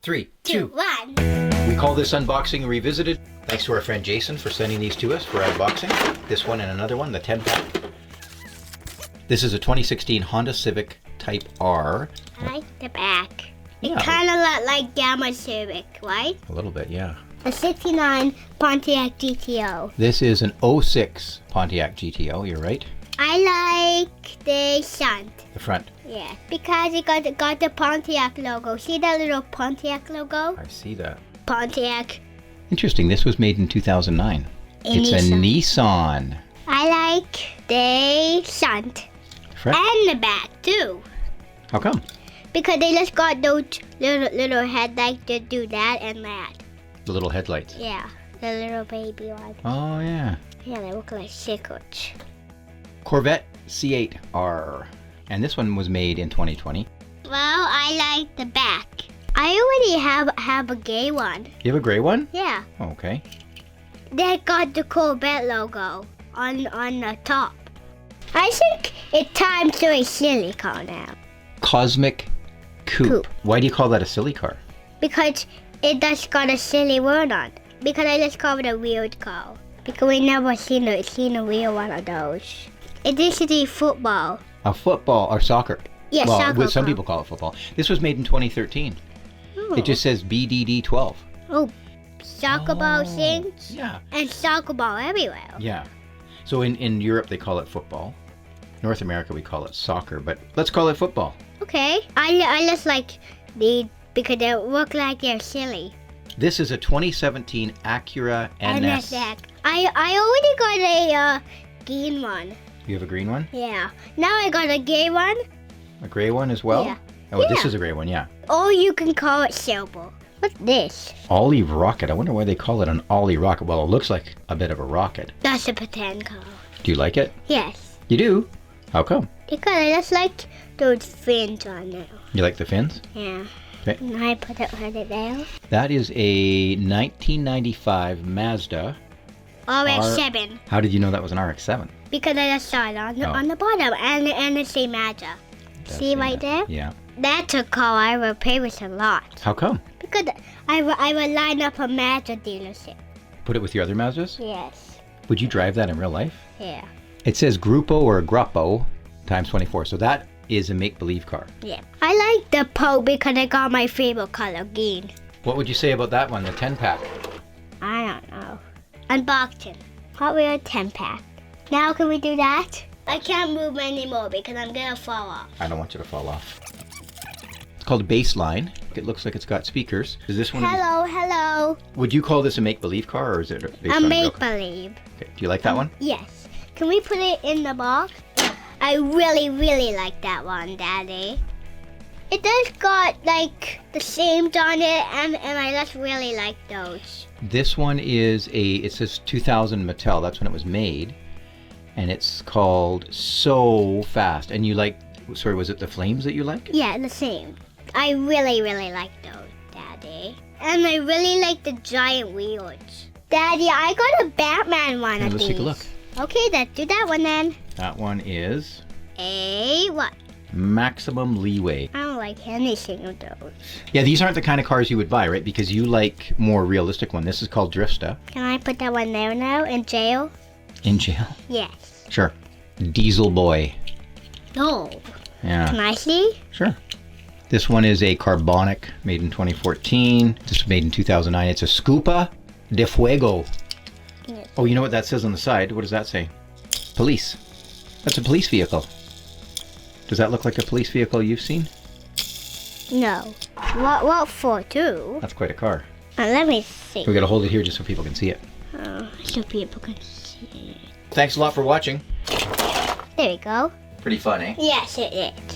3, 2, 2. 1. We call this Unboxing Revisited. Thanks to our friend Jason for sending these to us for unboxing. This one and another one, the 10-pack. This is a 2016 Honda Civic Type R. I like the back. Yeah. It kind of looked like Gamma Civic, right? A little bit, yeah. A 69 Pontiac GTO. This is an 06 Pontiac GTO, you're right. I like the shunt. The front. Yeah, because it got the Pontiac logo. See that little Pontiac logo? I see that. Pontiac. Interesting, this was made in 2009. It's a Nissan. I like the shunt. Front. And the back too. How come? Because they just got those little headlights to do that and that. The little headlights. Yeah, the little baby one. Oh, yeah. Yeah, they look like sickles. Corvette C8R. And this one was made in 2020. Well, I like the back. I already have a gay one. You have a gray one? Yeah. Oh, okay. They got the Corvette logo on the top. I think it's time to a silly car now. Cosmic Coupe. Why do you call that a silly car? Because it just got a silly word on. Because I just call it a weird car. Because we never seen a real one of those. It is the football. A football or soccer. Yeah, well, soccer. Some people call it football. This was made in 2013. Oh. It just says BDD12. Oh, soccer ball things? Yeah. And soccer ball everywhere. Yeah. So in Europe they call it football. North America we call it soccer, but let's call it football. Okay. I just like because they look like they're silly. This is a 2017 Acura NS. I already got a green one. You have a green one? Yeah. Now I got a gray one. A gray one as well? Yeah. Oh, this Yeah. is a gray one, yeah. Or you can call it silver. What's this? Ollie Rocket. I wonder why they call it an Ollie Rocket. Well, it looks like a bit of a rocket. That's a pretend car. Do you like it? Yes. You do? How come? Because I just like those fins on there. You like the fins? Yeah. Okay. And I put it there. That is a 1995 Mazda. RX-7. How did you know that was an RX-7? Because I just saw it on the bottom and it say Mazda. See right there? Yeah. That's a car I will pay with a lot. How come? Because I will line up a Mazda dealership. Put it with your other Mazdas? Yes. Would you drive that in real life? Yeah. It says Grupo or Gruppo times 24. So that is a make-believe car. Yeah. I like the Pope because I got my favorite color, green. What would you say about that one, the 10-pack? I don't know. Unboxing. Hot Wheels 10-pack. Now can we do that? I can't move anymore because I'm gonna fall off. I don't want you to fall off. It's called a Baseline. It looks like it's got speakers. Is this one? Hello. Would you call this a make-believe car or is it based A on make-believe. Okay. Do you like that one? Yes. Can we put it in the box? I really like that one, Daddy. It does got like the seams on it and I just really like those. This one is it says 2000 Mattel. That's when it was made. And it's called So Fast. And you like, sorry, was it the flames that you like? Yeah, the same. I really like those, Daddy. And I really like the giant wheels. Daddy, I got a Batman one of Let's these. take a look. Okay, let's do that one then. That one is A what? Maximum Leeway. I don't like anything of those. Yeah, these aren't the kind of cars you would buy, right? Because you like more realistic one. This is called Drifta. Can I put that one there now in jail? In jail? Yes. Sure. Diesel Boy. No. Yeah. Can I see? Sure. This one is a Carbonic, made in 2014. This was made in 2009. It's a Scupa de Fuego. Yes. Oh, you know what that says on the side? What does that say? Police. That's a police vehicle. Does that look like a police vehicle you've seen? No. What for too? That's quite a car. Let me see. We gotta hold it here just so people can see it. So people can see. Thanks a lot for watching. There we go. Pretty fun, eh? Yes, it is.